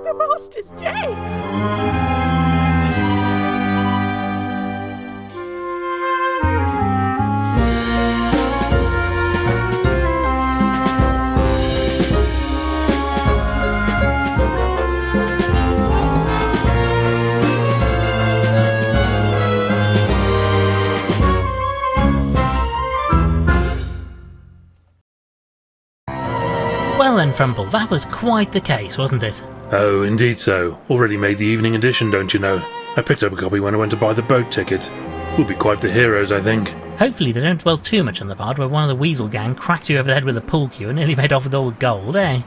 The master's dead! Well then, Frumple, that was quite the case, wasn't it? Oh, indeed so. Already made the evening edition, don't you know? I picked up a copy when I went to buy the boat ticket. We'll be quite the heroes, I think. Hopefully they don't dwell too much on the part where one of the Weasel gang cracked you over the head with a pool cue and nearly made off with all the gold, eh?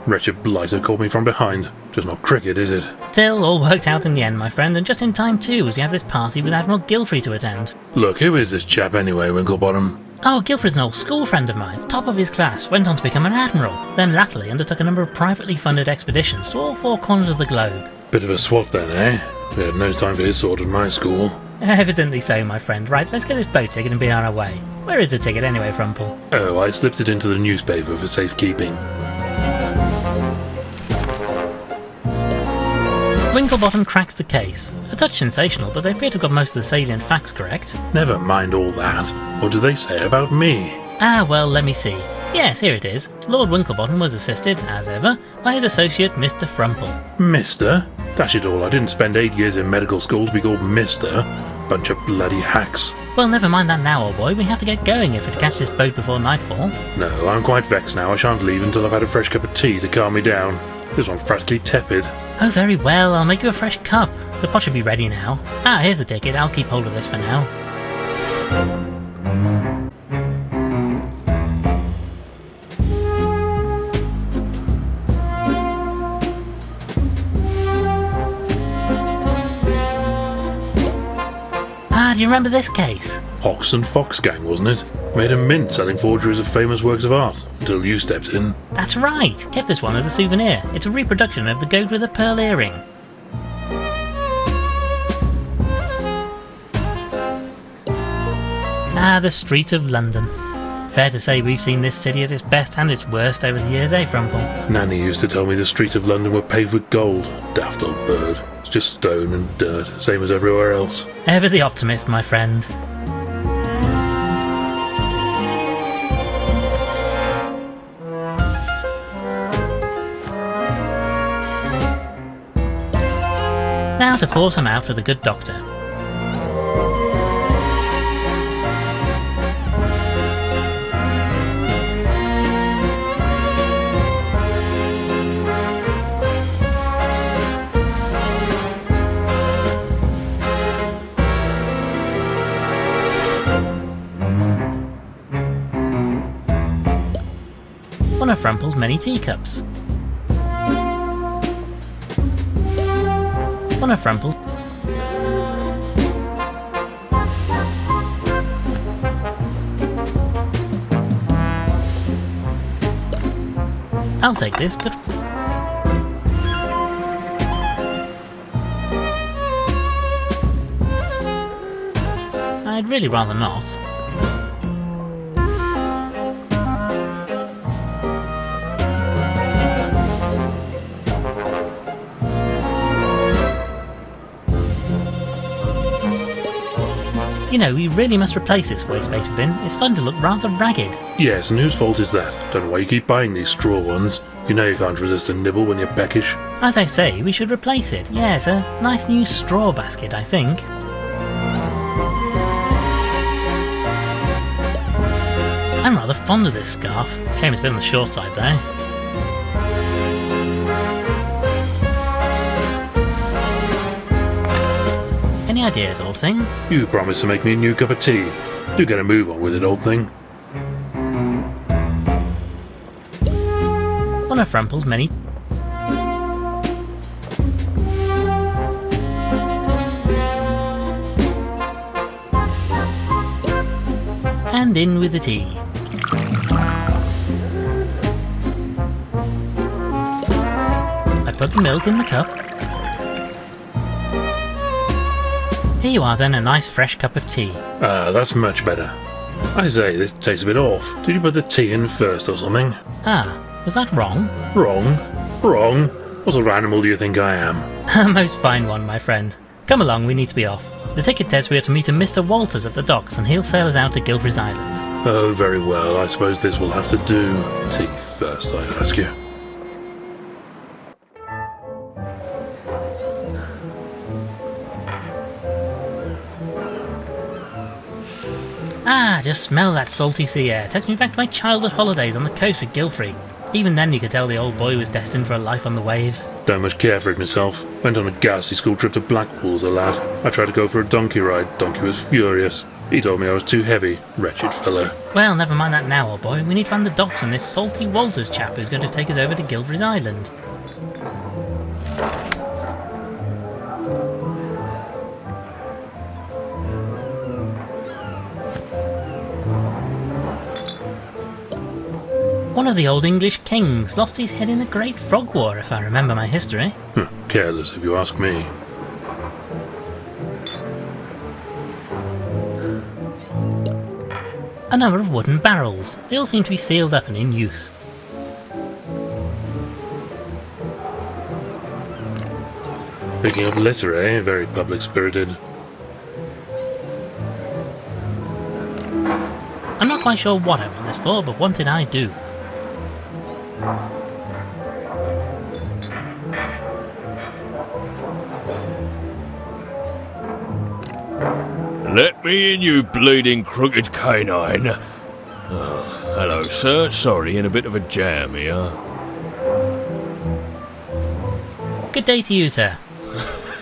Wretched blighter caught me from behind. Just not cricket, is it? Still, all worked out in the end, my friend, and just in time too, as you have this party with Admiral Gilfrey to attend. Look, who is this chap anyway, Winklebottom? Oh, Gilfrey's an old school friend of mine, top of his class, went on to become an admiral, then latterly undertook a number of privately funded expeditions to all four corners of the globe. Bit of a swot then, eh? We had no time for his sort at my school. Evidently so, my friend. Right, let's get this boat ticket and be on our way. Where is the ticket anyway, Frumple? Oh, I slipped it into the newspaper for safekeeping. Winklebottom cracks the case. A touch sensational, but they appear to have got most of the salient facts correct. Never mind all that. What do they say about me? Ah, well, let me see. Yes, here it is. Lord Winklebottom was assisted, as ever, by his associate, Mr. Frumple. Mister? Dash it all, I didn't spend 8 years in medical school to be called Mister. Bunch of bloody hacks. Well, never mind that now, old boy. We have to get going if we're to catch this boat before nightfall. No, I'm quite vexed now. I shan't leave until I've had a fresh cup of tea to calm me down. This one's practically tepid. Oh, very well. I'll make you a fresh cup. The pot should be ready now. Ah, here's the ticket. I'll keep hold of this for now. Ah, do you remember this case? Hawks and Fox gang, wasn't it? Made a mint selling forgeries of famous works of art, until you stepped in. That's right! Kept this one as a souvenir. It's a reproduction of the goat with a pearl earring. Ah, the streets of London. Fair to say we've seen this city at its best and its worst over the years, eh, Frumple? Nanny used to tell me the streets of London were paved with gold. Daft old bird. It's just stone and dirt, same as everywhere else. Ever the optimist, my friend. Now to pour some out for the good doctor. One of Frumple's many teacups. One of Frumple's. I'll take this, good. I'd really rather not. You know, we really must replace this waste paper bin. It's starting to look rather ragged. Yes, and whose fault is that? Don't know why you keep buying these straw ones. You know you can't resist a nibble when you're peckish. As I say, we should replace it. Yes, a nice new straw basket, I think. I'm rather fond of this scarf. Shame it's been on the short side though. Any ideas, old thing? You promised to make me a new cup of tea. Do get a move on with it, old thing. One of Frumple's many. And in with the tea. I put the milk in the cup. Here you are then, a nice fresh cup of tea. Ah, that's much better. I say, this tastes a bit off. Did you put the tea in first or something? Ah, was that wrong? Wrong? Wrong? What sort of animal do you think I am? A most fine one, my friend. Come along, we need to be off. The ticket says we are to meet a Mr. Walters at the docks, and he'll sail us out to Gilfrey's Island. Oh, very well. I suppose this will have to do. Tea first, I ask you. Ah, just smell that salty sea air. Takes me back to my childhood holidays on the coast with Gilfrey. Even then you could tell the old boy was destined for a life on the waves. Don't much care for it myself. Went on a ghastly school trip to Blackpool as a lad. I tried to go for a donkey ride. Donkey was furious. He told me I was too heavy. Wretched fellow. Well, never mind that now, old boy. We need to find the docks and this salty Walters chap who's going to take us over to Gilfrey's Island. One of the old English kings lost his head in a great frog war, if I remember my history. Careless, if you ask me. A number of wooden barrels. They all seem to be sealed up and in use. Picking up litter, eh? Very public-spirited. I'm not quite sure what I want this for, but want it I do. Let me in, you bleeding crooked canine. Oh, hello, sir. Sorry, in a bit of a jam here. Good day to you, sir.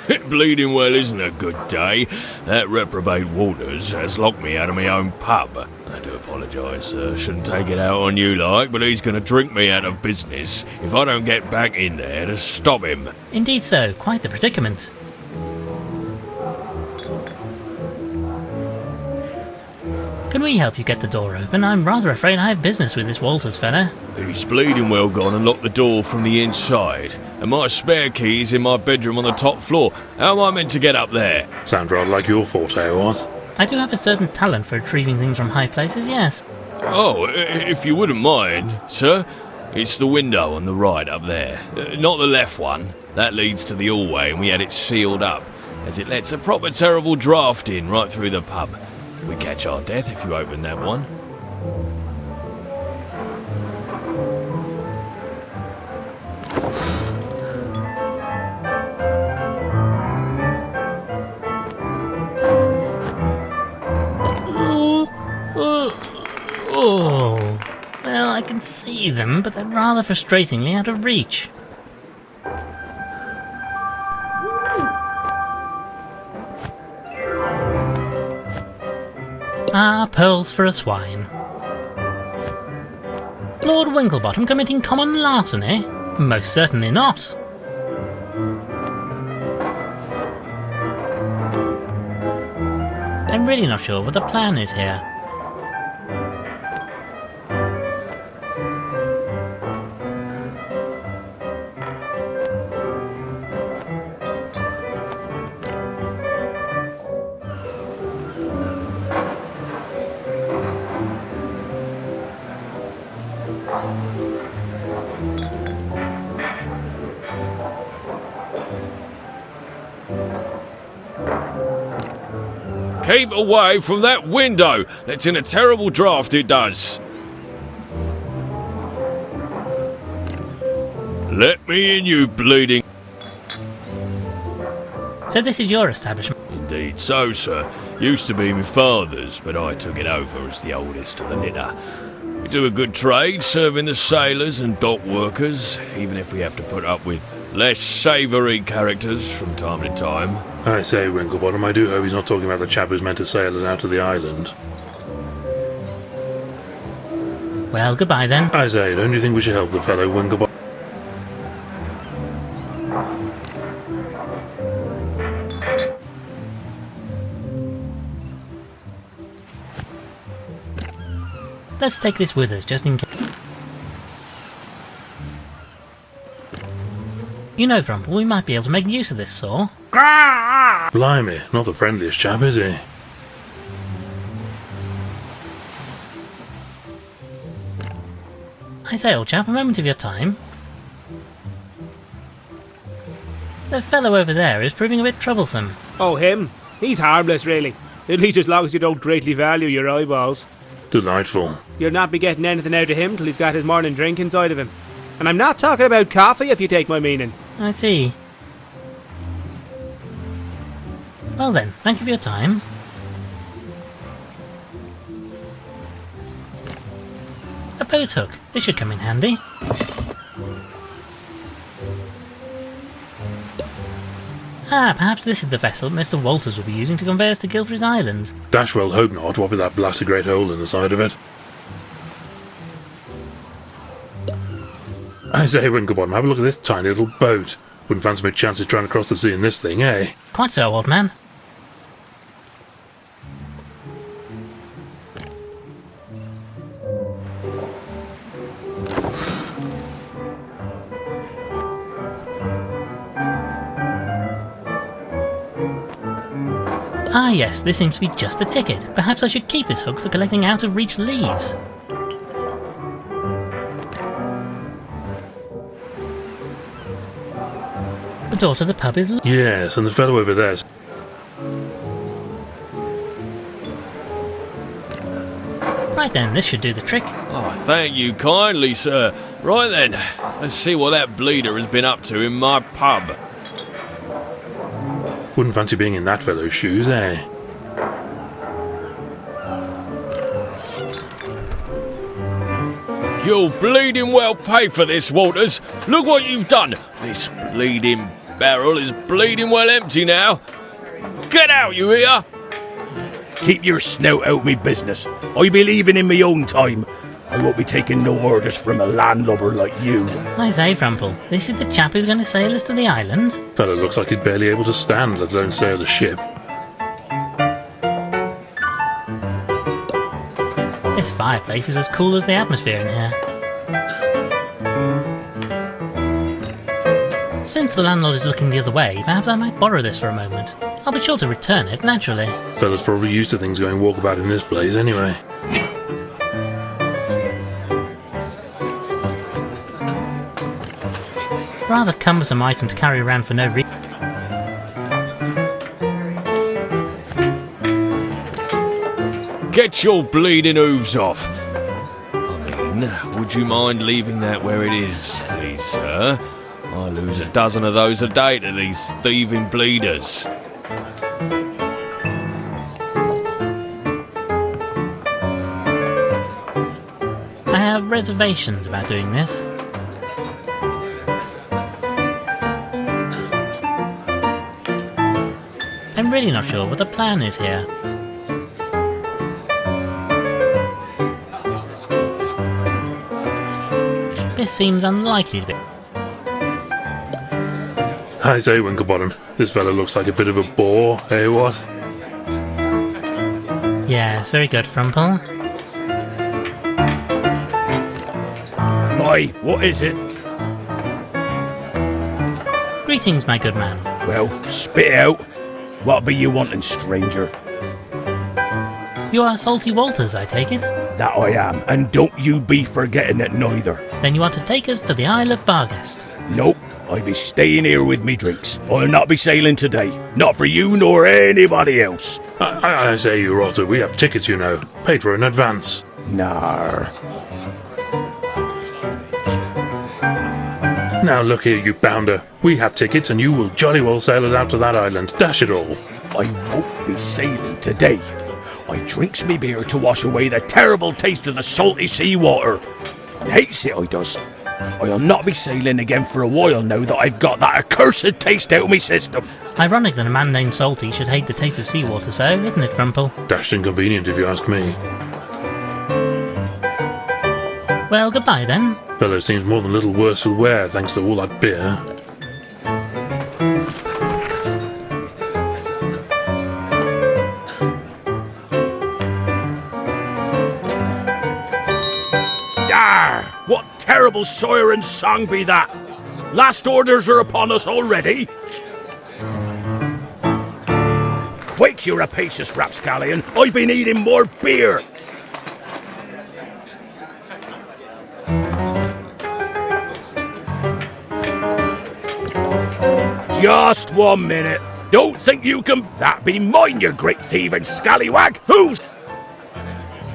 It bleeding well isn't a good day. That reprobate Walters has locked me out of my own pub. I do apologise, sir. Shouldn't take it out on you like, but he's going to drink me out of business if I don't get back in there to stop him. Indeed so. Quite the predicament. Can we help you get the door open? I'm rather afraid I have business with this Walters fella. He's bleeding well gone and locked the door from the inside. And my spare key's in my bedroom on the top floor. How am I meant to get up there? Sounds rather like your forte, what? I do have a certain talent for retrieving things from high places, yes. Oh, if you wouldn't mind, sir. It's the window on the right up there. Not the left one. That leads to the hallway and we had it sealed up, as it lets a proper terrible draught in right through the pub. We catch our death if you open that one. Oh. Well, I can see them, but they're rather frustratingly out of reach. Ah, pearls for a swine. Lord Winklebottom committing common larceny? Most certainly not. I'm really not sure what the plan is here. Keep away from that window! Lets in a terrible draught, it does. Let me in, you bleeding... So this is your establishment? Indeed so, sir. Used to be my father's, but I took it over as the oldest of the litter. We do a good trade, serving the sailors and dock workers, even if we have to put up with less savoury characters from time to time. I say, Winklebottom, I do hope he's not talking about the chap who's meant to sail us out to the island. Well, goodbye then. I say, don't you think we should help the fellow, Winklebottom? Let's take this with us, just in case. You know, Vrumple, we might be able to make use of this saw. Blimey, not the friendliest chap, is he? I say, old chap, a moment of your time. The fellow over there is proving a bit troublesome. Oh, him? He's harmless, really. At least as long as you don't greatly value your eyeballs. Delightful. You'll not be getting anything out of him till he's got his morning drink inside of him. And I'm not talking about coffee, if you take my meaning. I see. Well then, thank you for your time. A boat hook. This should come in handy. Ah, perhaps this is the vessel Mr. Walters will be using to convey us to Gilfrey's Island. Dash well hope not, what with that blasted great hole in the side of it. I say, Winklebottom, have a look at this tiny little boat. Wouldn't fancy my chances trying to cross the sea in this thing, eh? Quite so, old man. Ah yes, this seems to be just the ticket. Perhaps I should keep this hook for collecting out-of-reach leaves. The door to the pub is... Yes, and the fellow over there's... Right then, this should do the trick. Oh, thank you kindly, sir. Right then, let's see what that bleeder has been up to in my pub. Wouldn't fancy being in that fellow's shoes, eh? You'll bleeding well pay for this, Walters. Look what you've done. This bleeding barrel is bleeding well empty now. Get out, you hear? Keep your snout out of me business. I be leaving in my own time. I won't be taking no orders from a landlubber like you. I say, Frumple, this is the chap who's going to sail us to the island? Fellow looks like he's barely able to stand, let alone sail the ship. This fireplace is as cool as the atmosphere in here. Since the landlord is looking the other way, perhaps I might borrow this for a moment. I'll be sure to return it, naturally. Fellow's probably used to things going walkabout in this place anyway. Rather cumbersome item to carry around for no reason. Get your bleeding hooves off. I mean, would you mind leaving that where it is, please, sir? I lose a dozen of those a day to these thieving bleeders. I have reservations about doing this. I'm really not sure what the plan is here. This seems unlikely to be. I say, Winklebottom, this fellow looks like a bit of a bore, eh what? Yes, very good, Frumple. Aye, what is it? Greetings, my good man. Well, spit out. What be you wanting, stranger? You are Salty Walters, I take it? That I am, and don't you be forgetting it neither. Then you want to take us to the Isle of Barghest. Nope, I be staying here with me drinks. I'll not be sailing today. Not for you nor anybody else. I say, you rotter, we have tickets, you know. Paid for in advance. Nar. Now look here, you bounder. We have tickets and you will jolly well sail us out to that island. Dash it all. I won't be sailing today. I drinks me beer to wash away the terrible taste of the salty seawater. I hates it, I does. I'll not be sailing again for a while now that I've got that accursed taste out of me system. Ironic that a man named Salty should hate the taste of seawater so, isn't it, Frumple? Dashed inconvenient if you ask me. Well, goodbye then. Fellow seems more than a little worse for wear thanks to all that beer. Yar! What terrible siren song be that? Last orders are upon us already. Quake, you rapacious rapscallion. I've been eating more beer. Just 1 minute. Don't think you can... That be mine, you great thieving scallywag. Who's...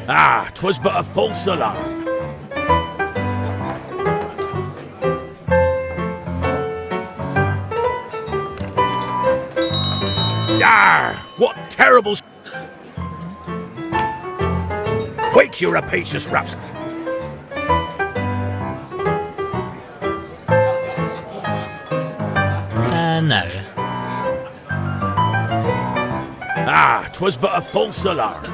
Ah, 'twas but a false alarm. Yar! What terrible... Quake your rapacious raps. No. Ah, 'twas but a false alarm.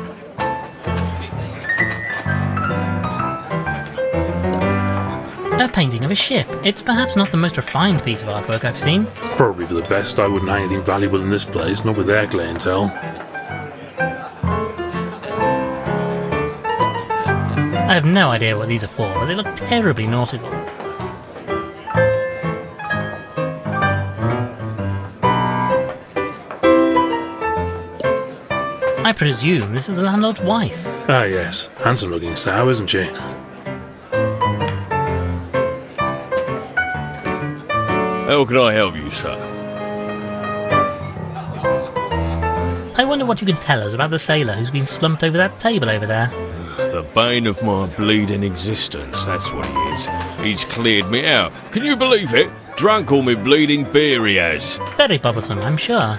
A painting of a ship. It's perhaps not the most refined piece of artwork I've seen. Probably for the best. I wouldn't have anything valuable in this place, not with their clientele. I have no idea what these are for, but they look terribly nautical. I presume this is the landlord's wife. Ah yes, handsome looking sow, isn't she? How can I help you, sir? I wonder what you can tell us about the sailor who's been slumped over that table over there. The bane of my bleeding existence, that's what he is. He's cleared me out. Can you believe it? Drunk all me bleeding beer he has. Very bothersome, I'm sure.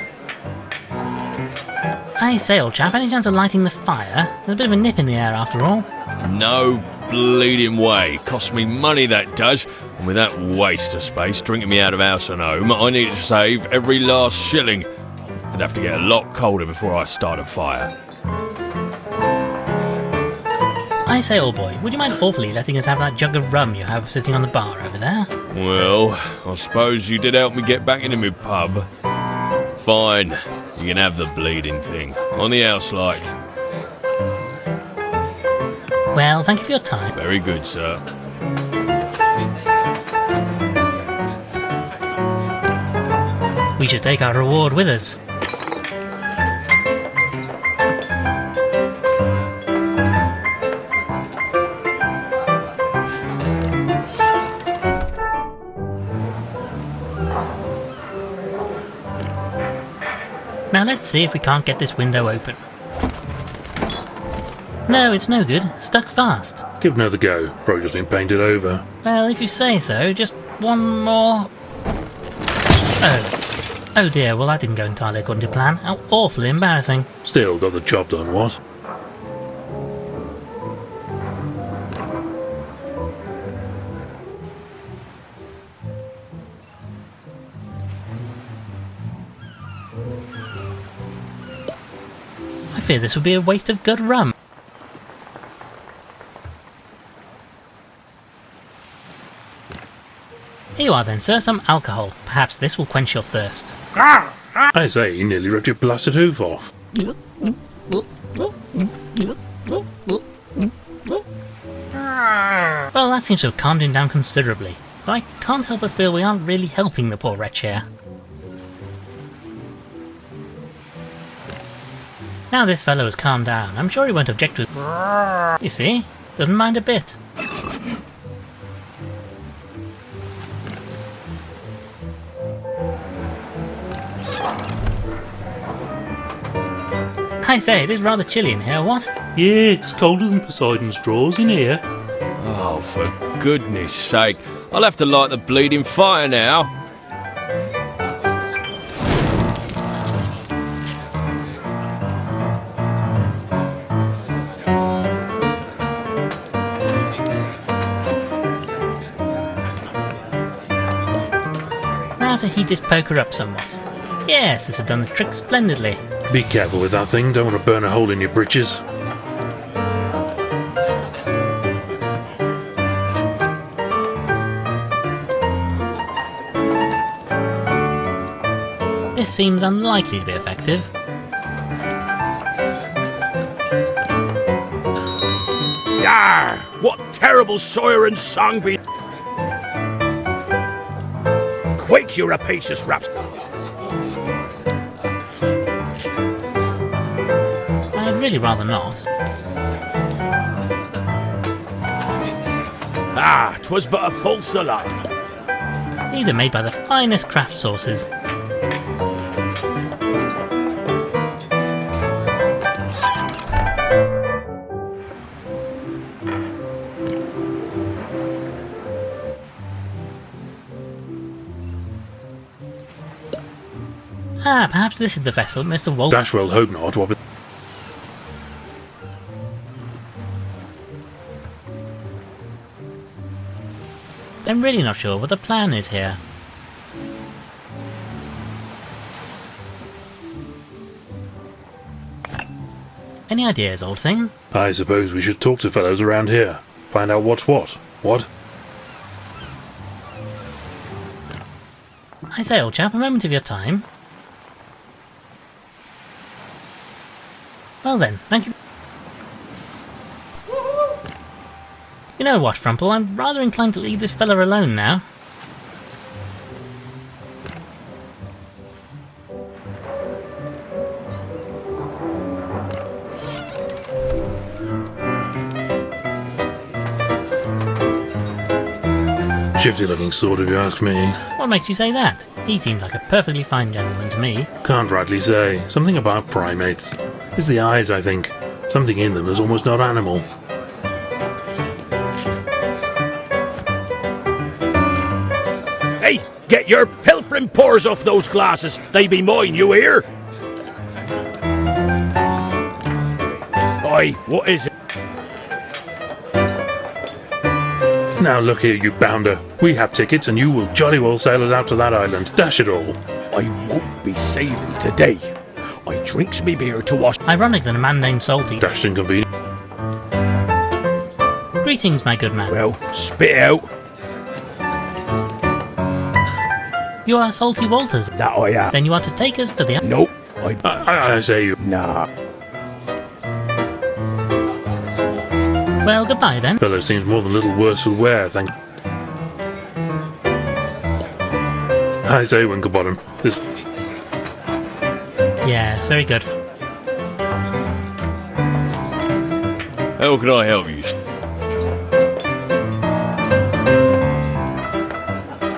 I say, old chap, any chance of lighting the fire? There's a bit of a nip in the air after all. No bleeding way. Cost me money, that does. And with that waste of space drinking me out of house and home, I need to save every last shilling. I'd have to get a lot colder before I start a fire. I say, old boy, would you mind awfully letting us have that jug of rum you have sitting on the bar over there? Well, I suppose you did help me get back into my pub. Fine, you can have the bleeding thing. On the house, like. Well, thank you for your time. Very good, sir. We should take our reward with us. Now let's see if we can't get this window open. No, it's no good. Stuck fast. Give it another go. Probably just been painted over. Well, if you say so, just one more... Oh. Oh dear, well that didn't go entirely according to plan. How awfully embarrassing. Still got the job done, what? I fear this would be a waste of good rum. Here you are then, sir, some alcohol. Perhaps this will quench your thirst. I say, you nearly ripped your blasted hoof off. Well, that seems to have calmed him down considerably. But I can't help but feel we aren't really helping the poor wretch here. Now this fellow has calmed down, I'm sure he won't object to it. You see? Doesn't mind a bit. I say, it is rather chilly in here, what? Yeah, it's colder than Poseidon's drawers in here. Oh, for goodness sake. I'll have to light the bleeding fire now. Now to heat this poker up somewhat. Yes, this has done the trick splendidly. Be careful with that thing, don't want to burn a hole in your britches. This seems unlikely to be effective. Yar! What terrible siren song be... Quake your rapacious raps. I'd really rather not. Ah, 'twas but a false alarm. These are made by the finest craft sauces. Ah, perhaps this is the vessel Mr. Walt... Dash well hope not. What with... I'm really not sure what the plan is here. Any ideas, old thing? I suppose we should talk to fellows around here. Find out what's what. What? I say, old chap, a moment of your time. Well then, thank you. You know what, Frumple, I'm rather inclined to leave this fella alone now. Shifty looking sort if you ask me. What makes you say that? He seems like a perfectly fine gentleman to me. Can't rightly say. Something about primates. It's the eyes, I think. Something in them is almost not animal. Hey, get your pilfering paws off those glasses. They be mine, you hear? Oi, what is it? Now look here, you bounder. We have tickets and you will jolly well sail us out to that island. Dash it all. I won't be sailing today. I drinks me beer to wash... Ironic that a man named Salty... Dashed inconvenient. Greetings, my good man. Well, spit it out. You are Salty Walters. That I am. Then you are to take us to the... Nope. I say you. Nah. Well, goodbye then. Fellow seems more than a little worse for wear, thank... I say, Winklebottom. This... Yes, very good. How can I help you?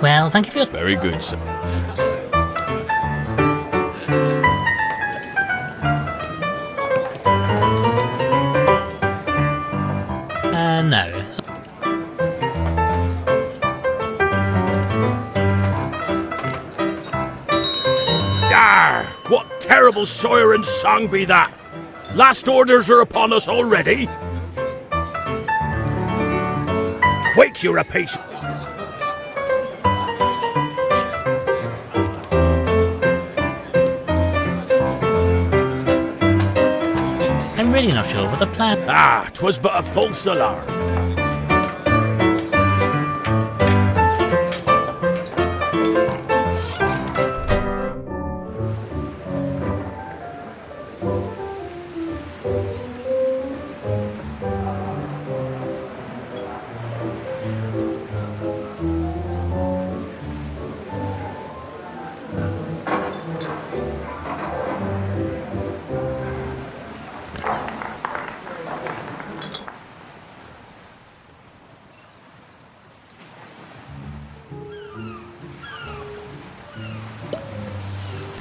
Well, thank you for your... Very good, sir. No. Arr! What terrible siren song be that? Last orders are upon us already. Quick, you're a patient. I'm really not sure what the plan... Ah, 'twas but a false alarm.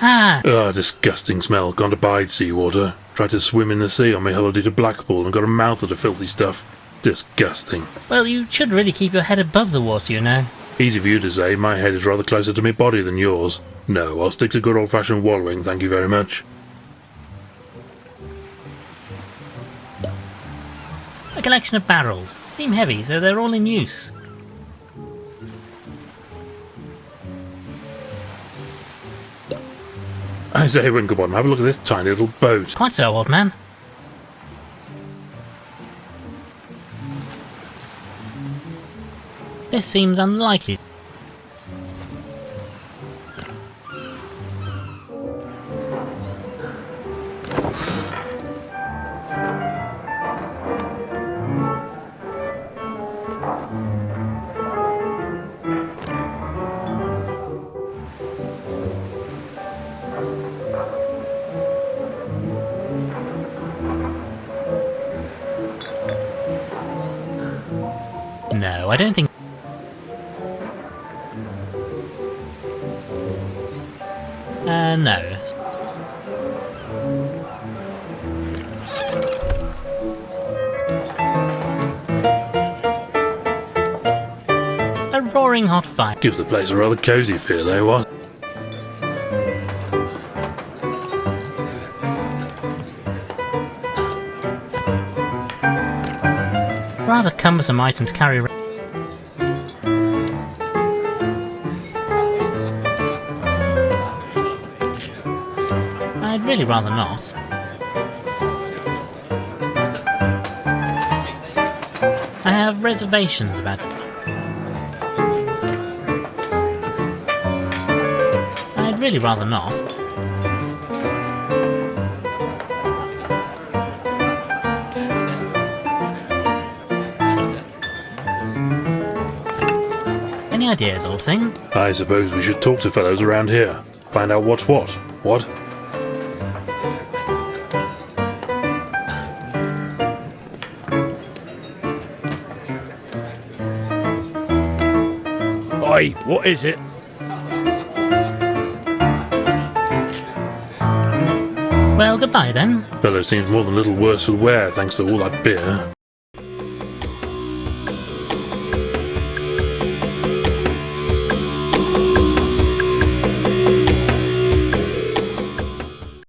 Ah! Ah, disgusting smell. Gone to bide seawater. Tried to swim in the sea on my holiday to Blackpool and got a mouth of the filthy stuff. Disgusting. Well, you should really keep your head above the water, you know. Easy for you to say. My head is rather closer to my body than yours. No, I'll stick to good old-fashioned wallowing, thank you very much. A collection of barrels. Seem heavy, so they're all in use. I say, Winklebottom, have a look at this tiny little boat. Quite so, old man. This seems unlikely. No, I don't think... no. A roaring hot fire. Gives the place a rather cosy feel, eh, what? rather cumbersome item to carry around. I'd really rather not. I have reservations about it. I'd really rather not. Any ideas, old thing? I suppose we should talk to fellows around here. Find out what's what. What? Oi, what is it? Well, goodbye then. Fellow seems more than a little worse for wear thanks to all that beer.